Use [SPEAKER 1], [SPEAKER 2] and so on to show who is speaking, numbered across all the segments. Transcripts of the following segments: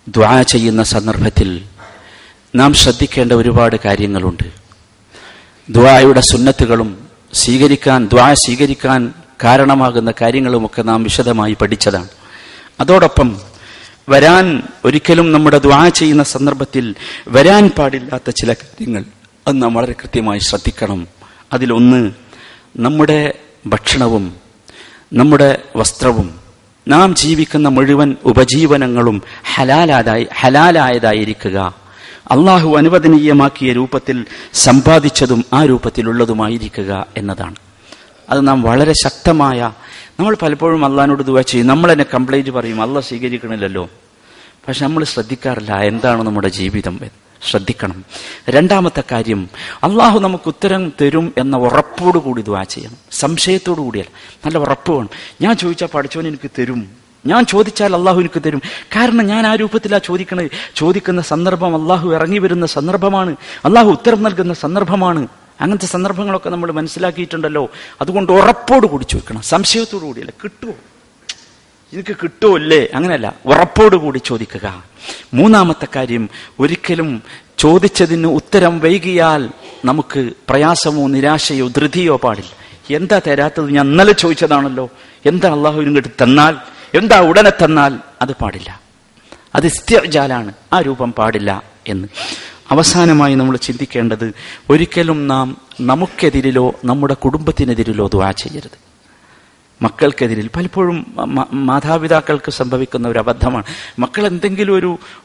[SPEAKER 1] ദുആ ചെയ്യുന്ന സന്ദർഭത്തിൽ നാം ശ്രദ്ധിക്കേണ്ട ഒരുപാട് കാര്യങ്ങളുണ്ട്. ദുആയുടെ സുന്നത്തുകളും ദുആ സ്വീകരിക്കാൻ കാരണമാകുന്ന കാര്യങ്ങളുമൊക്കെ നാം വിശദമായി പഠിച്ചതാണ്. അതോടൊപ്പം ഒരിക്കലും നമ്മുടെ ദുആ ചെയ്യുന്ന സന്ദർഭത്തിൽ വരാൻ പാടില്ലാത്ത ചില കാര്യങ്ങൾ അത് നാം വളരെ കൃത്യമായി ശ്രദ്ധിക്കണം. അതിലൊന്ന്, നമ്മുടെ ഭക്ഷണവും നമ്മുടെ വസ്ത്രവും നാം ജീവിക്കുന്ന മുഴുവൻ ഉപജീവനങ്ങളും ഹലാലായതായിരിക്കുക, അള്ളാഹു അനുവദനീയമാക്കിയ രൂപത്തിൽ സമ്പാദിച്ചതും ആ രൂപത്തിലുള്ളതുമായിരിക്കുക എന്നതാണ്. അത് നാം വളരെ ശക്തമായ, നമ്മൾ പലപ്പോഴും അള്ളാഹിനോട് ദുആ ചെയ്യും, നമ്മൾ തന്നെ കംപ്ലൈന്റ് പറയും, അള്ളാഹ് സ്വീകരിക്കണില്ലല്ലോ. പക്ഷെ നമ്മൾ ശ്രദ്ധിക്കാറില്ല എന്താണ് നമ്മുടെ ജീവിതം. ശ്രദ്ധിക്കണം. രണ്ടാമത്തെ കാര്യം, അള്ളാഹു നമുക്ക് ഉത്തരം തരും എന്ന ഉറപ്പോടുകൂടി ദുആ ചെയ്യണം. സംശയത്തോടു കൂടിയല്ല, നല്ല ഉറപ്പ് വേണം. ഞാൻ ചോദിച്ചാൽ പഠിച്ചവൻ എനിക്ക് തരും, ഞാൻ ചോദിച്ചാൽ അള്ളാഹു എനിക്ക് തരും. കാരണം ഞാൻ ആ രൂപത്തിലാണ് ചോദിക്കുന്ന സന്ദർഭം അള്ളാഹു ഇറങ്ങി വരുന്ന സന്ദർഭമാണ്, അള്ളാഹു ഉത്തരം നൽകുന്ന സന്ദർഭമാണ്. അങ്ങനത്തെ സന്ദർഭങ്ങളൊക്കെ നമ്മൾ മനസ്സിലാക്കിയിട്ടുണ്ടല്ലോ. അതുകൊണ്ട് ഉറപ്പോട് കൂടി ചോദിക്കണം, സംശയത്തോടു കൂടിയല്ല. കിട്ടുമോ, എനിക്ക് കിട്ടുമോ ഇല്ലേ, അങ്ങനെയല്ല, ഉറപ്പോട് കൂടി ചോദിക്കുക. മൂന്നാമത്തെ കാര്യം, ഒരിക്കലും ചോദിച്ചതിന് ഉത്തരം വൈകിയാൽ നമുക്ക് പ്രയാസമോ നിരാശയോ ധൃതിയോ പാടില്ല. എന്താ തരാത്തത്, ഞാൻ ഇന്നലെ ചോദിച്ചതാണല്ലോ, എന്താ അള്ളാഹു ഇങ്ങോട്ട് തന്നാൽ, എന്താ ഉടനെ തന്നാൽ, അത് പാടില്ല. അത് ഇസ്തിഅജാലാണ്, ആ രൂപം പാടില്ല എന്ന്. അവസാനമായി നമ്മൾ ചിന്തിക്കേണ്ടത്, ഒരിക്കലും നാം നമുക്കെതിരിലോ നമ്മുടെ കുടുംബത്തിനെതിരിലോ ദുആ ചെയ്യരുത്. മക്കൾക്കെതിരിൽ പലപ്പോഴും മാതാപിതാക്കൾക്ക് സംഭവിക്കുന്ന ഒരു അബദ്ധമാണ്. മക്കൾ എന്തെങ്കിലും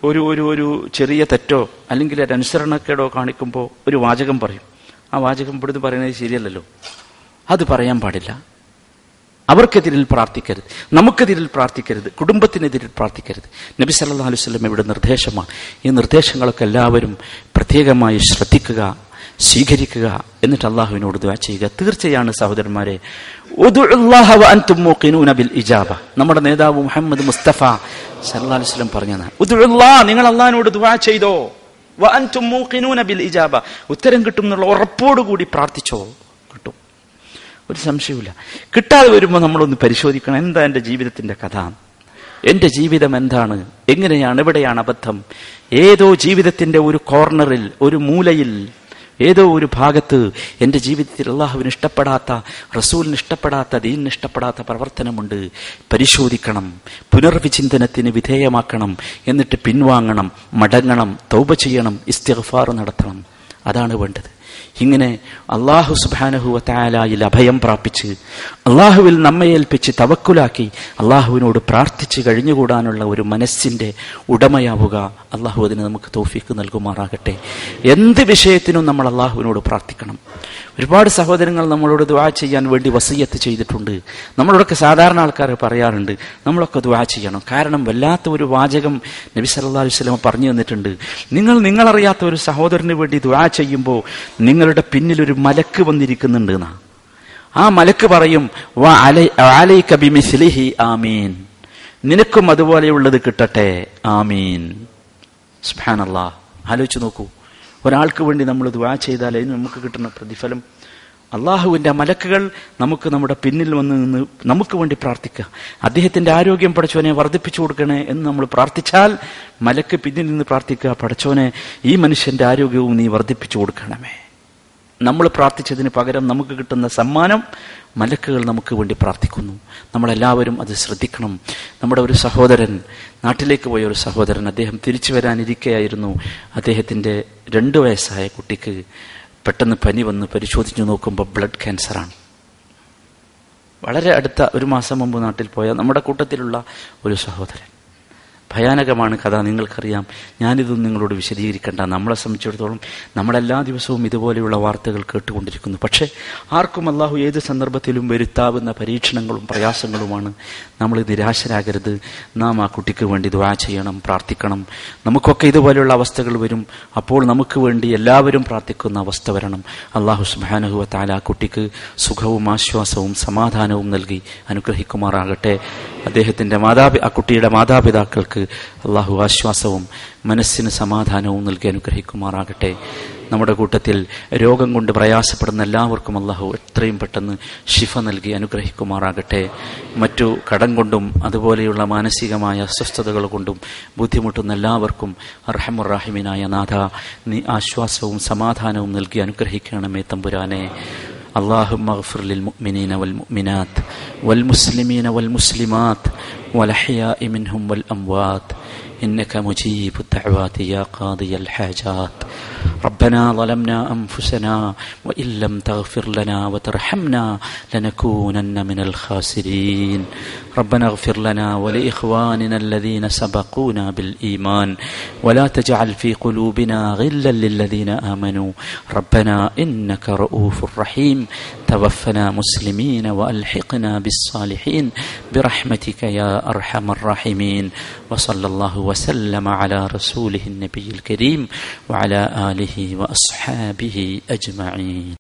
[SPEAKER 1] ഒരു ചെറിയ തെറ്റോ അല്ലെങ്കിൽ ഒരു അനുസരണക്കേടോ കാണിക്കുമ്പോൾ ഒരു വാചകം പറയും. ആ വാചകം ഇവിടുന്ന് പറയുന്നത് ശരിയല്ലല്ലോ, അത് പറയാൻ പാടില്ല. അവർക്കെതിരിൽ പ്രാർത്ഥിക്കരുത്, നമുക്കെതിരിൽ പ്രാർത്ഥിക്കരുത്, കുടുംബത്തിനെതിരിൽ പ്രാർത്ഥിക്കരുത്. നബി സല്ലല്ലാഹു അലൈഹി വസല്ലം ഇവിടെ നിർദ്ദേശമാണ്. ഈ നിർദ്ദേശങ്ങളൊക്കെ എല്ലാവരും പ്രത്യേകമായി ശ്രദ്ധിക്കുക, സ്വീകരിക്കുക, എന്നിട്ട് അള്ളാഹുവിനോട് ദുആ ചെയ്യുക. തീർച്ചയാണ് സഹോദരന്മാരെ, ഉദ്ഉല്ലാഹ വഅൻതും മൂഖിനൂന ബിൽ ഇജാബ. നമ്മുടെ നേതാവ് മുഹമ്മദ് മുസ്തഫ സല്ലല്ലാഹു അലൈഹി വസല്ലം പറഞ്ഞതാണ്, ഉദ്ഉല്ലാഹ്, നിങ്ങൾ അള്ളാഹിനോട് ദുആ ചെയ്തോ, വഅൻതും മൂഖിനൂന ബിൽ ഇജാബ, ഉത്തരം കിട്ടും എന്നുള്ള ഉറപ്പോടുകൂടി പ്രാർത്ഥിച്ചോ, കിട്ടും, ഒരു സംശയവുമില്ല. കിട്ടാതെ വരുമ്പോൾ നമ്മളൊന്ന് പരിശോധിക്കണം, എന്താ എൻ്റെ ജീവിതത്തിന്റെ കഥ, എൻ്റെ ജീവിതം എന്താണ്, എങ്ങനെയാണ്, എവിടെയാണ് അബദ്ധം. ഏതോ ജീവിതത്തിന്റെ ഒരു കോർണറിൽ, ഒരു മൂലയിൽ, ഏതോ ഒരു ഭാഗത്ത് എൻ്റെ ജീവിതത്തിൽ അള്ളാഹുവിന് ഇഷ്ടപ്പെടാത്ത, റസൂലിന് ഇഷ്ടപ്പെടാത്ത, ദീനിന് ഇഷ്ടപ്പെടാത്ത പ്രവർത്തനമുണ്ട്. പരിശോധിക്കണം, പുനർവിചിന്തനത്തിന് വിധേയമാക്കണം, എന്നിട്ട് പിൻവാങ്ങണം, മടങ്ങണം, തൗബ ചെയ്യണം, ഇസ്തിഗ്ഫാർ നടത്തണം. അതാണ് വേണ്ടത്. ഇങ്ങനെ അള്ളാഹു സുബ്ഹാനഹു വ തആലയിൽ അഭയം പ്രാപിച്ച്, അള്ളാഹുവിൽ നമ്മെ ഏൽപ്പിച്ച് തവക്കുലാക്കി അള്ളാഹുവിനോട് പ്രാർത്ഥിച്ച് കഴിഞ്ഞുകൂടാനുള്ള ഒരു മനസ്സിന്റെ ഉടമയാവുക. അള്ളാഹു അതിന് നമുക്ക് തൗഫീഖ് നൽകുമാറാകട്ടെ. എന്ത് വിഷയത്തിനും നമ്മൾ അള്ളാഹുവിനോട് പ്രാർത്ഥിക്കണം. ഒരുപാട് സഹോദരങ്ങൾ നമ്മളോട് ദുആ ചെയ്യാൻ വേണ്ടി വസിയത്ത് ചെയ്തിട്ടുണ്ട്. നമ്മളോടൊക്കെ സാധാരണ ആൾക്കാർ പറയാറുണ്ട്, നമ്മളൊക്കെ ദുആ ചെയ്യണം. കാരണം വല്ലാത്ത ഒരു വാചകം നബി സല്ലല്ലാഹു അലൈഹി വസല്ലം പറഞ്ഞു തന്നിട്ടുണ്ട്. നിങ്ങളറിയാത്ത ഒരു സഹോദരന് വേണ്ടി ദുആ ചെയ്യുമ്പോൾ നിങ്ങളുടെ പിന്നിൽ ഒരു മലക്ക് വന്നിരിക്കുന്നുണ്ട് എന്നാ. ആ മലക്ക് പറയും, വഅലൈക ബിമിസ്ലിഹി ആമീൻ, നിനക്കും അതുപോലെയുള്ളത് കിട്ടട്ടെ, ആമീൻ. സുബ്ഹാനല്ലാഹ്. ആലോചിച്ച് നോക്കൂ, ഒരാൾക്ക് വേണ്ടി നമ്മൾ ദുആ ചെയ്താൽ അതിന് നമുക്ക് കിട്ടുന്ന പ്രതിഫലം. അള്ളാഹുവിന്റെ മലക്കുകൾ നമുക്ക് നമ്മുടെ പിന്നിൽ വന്ന് നിന്ന് നമുക്ക് വേണ്ടി പ്രാർത്ഥിക്കുക. അദ്ദേഹത്തിന്റെ ആരോഗ്യം പടച്ചോനെ വർദ്ധിപ്പിച്ചു കൊടുക്കണേ എന്ന് നമ്മൾ പ്രാർത്ഥിച്ചാൽ മലക്ക് പിന്നിൽ നിന്ന് പ്രാർത്ഥിക്കുക, പടച്ചോനെ ഈ മനുഷ്യന്റെ ആരോഗ്യവും നീ വർദ്ധിപ്പിച്ചു കൊടുക്കണമേ. നമ്മൾ പ്രാർത്ഥിച്ചതിന് പകരം നമുക്ക് കിട്ടുന്ന സമ്മാനം മലക്കുകൾ നമുക്ക് വേണ്ടി പ്രാർത്ഥിക്കുന്നു. നമ്മളെല്ലാവരും അത് ശ്രദ്ധിക്കണം. നമ്മുടെ ഒരു സഹോദരൻ, നാട്ടിലേക്ക് പോയ ഒരു സഹോദരൻ, അദ്ദേഹം തിരിച്ചു വരാനിരിക്കെയായിരുന്നു. അദ്ദേഹത്തിന്റെ 2 വയസ്സായ കുട്ടിക്ക് പെട്ടെന്ന് പനി വന്ന് പരിശോധിച്ചു നോക്കുമ്പോൾ ബ്ലഡ് ക്യാൻസറാണ്. വളരെ അടുത്ത 1 മാസം മുമ്പ് നാട്ടിൽ പോയ നമ്മുടെ കൂട്ടത്തിലുള്ള ഒരു സഹോദരൻ. ഭയാനകമാണ് കഥ, നിങ്ങൾക്കറിയാം. ഞാനിതൊന്നും നിങ്ങളോട് വിശദീകരിക്കേണ്ട. നമ്മളെ സംബന്ധിച്ചിടത്തോളം നമ്മളെല്ലാ ദിവസവും ഇതുപോലെയുള്ള വാർത്തകൾ കേട്ടുകൊണ്ടിരിക്കുന്നു. പക്ഷേ ആർക്കും അള്ളാഹു ഏത് സന്ദർഭത്തിലും വരുത്താവുന്ന പരീക്ഷണങ്ങളും പ്രയാസങ്ങളുമാണ്. നമ്മൾ നിരാശരാകരുത്. നാം ആ കുട്ടിക്ക് വേണ്ടി ദുആ ചെയ്യണം, പ്രാർത്ഥിക്കണം. നമുക്കൊക്കെ ഇതുപോലെയുള്ള അവസ്ഥകൾ വരും. അപ്പോൾ നമുക്ക് വേണ്ടി എല്ലാവരും പ്രാർത്ഥിക്കുന്ന അവസ്ഥ വരണം. അള്ളാഹു സുബ്ഹാനഹു വ തആല ആ കുട്ടിക്ക് സുഖവും ആശ്വാസവും സമാധാനവും നൽകി അനുഗ്രഹിക്കുമാറാകട്ടെ. അദ്ദേഹത്തിന്റെ ആ കുട്ടിയുടെ മാതാപിതാക്കൾക്ക് അള്ളാഹു ആശ്വാസവും മനസ്സിന് സമാധാനവും നൽകി അനുഗ്രഹിക്കുമാറാകട്ടെ. നമ്മുടെ കൂട്ടത്തിൽ രോഗം കൊണ്ട് പ്രയാസപ്പെടുന്ന എല്ലാവർക്കും അല്ലാഹു എത്രയും പെട്ടെന്ന് ശിഫ നൽകി അനുഗ്രഹിക്കുമാറാകട്ടെ. മറ്റു കടം കൊണ്ടും അതുപോലെയുള്ള മാനസികമായ അസ്വസ്ഥതകൾ കൊണ്ടും ബുദ്ധിമുട്ടുന്ന എല്ലാവർക്കും അർഹമുർ റഹീമീനായ നാഥ നീ ആശ്വാസവും സമാധാനവും നൽകി അനുഗ്രഹിക്കണമേ തമ്പുരാനെ. اللهم اغفر للمؤمنين والمؤمنات والمسلمين والمسلمات والأحياء منهم والأموات إنك مجيب الدعوات يا قاضي الحاجات. ربنا ظلمنا أنفسنا وإن لم تغفر لنا وترحمنا لنكونن من الخاسرين. ربنا اغفر لنا ولإخواننا الذين سبقونا بالإيمان ولا تجعل في قلوبنا غلا للذين آمنوا ربنا إنك رؤوف رحيم. توفنا مسلمين وألحقنا بالصالحين برحمتك يا أرحم الراحمين. وصلى الله وسلم على رسوله النبي الكريم وعلى آله وأصحابه أجمعين.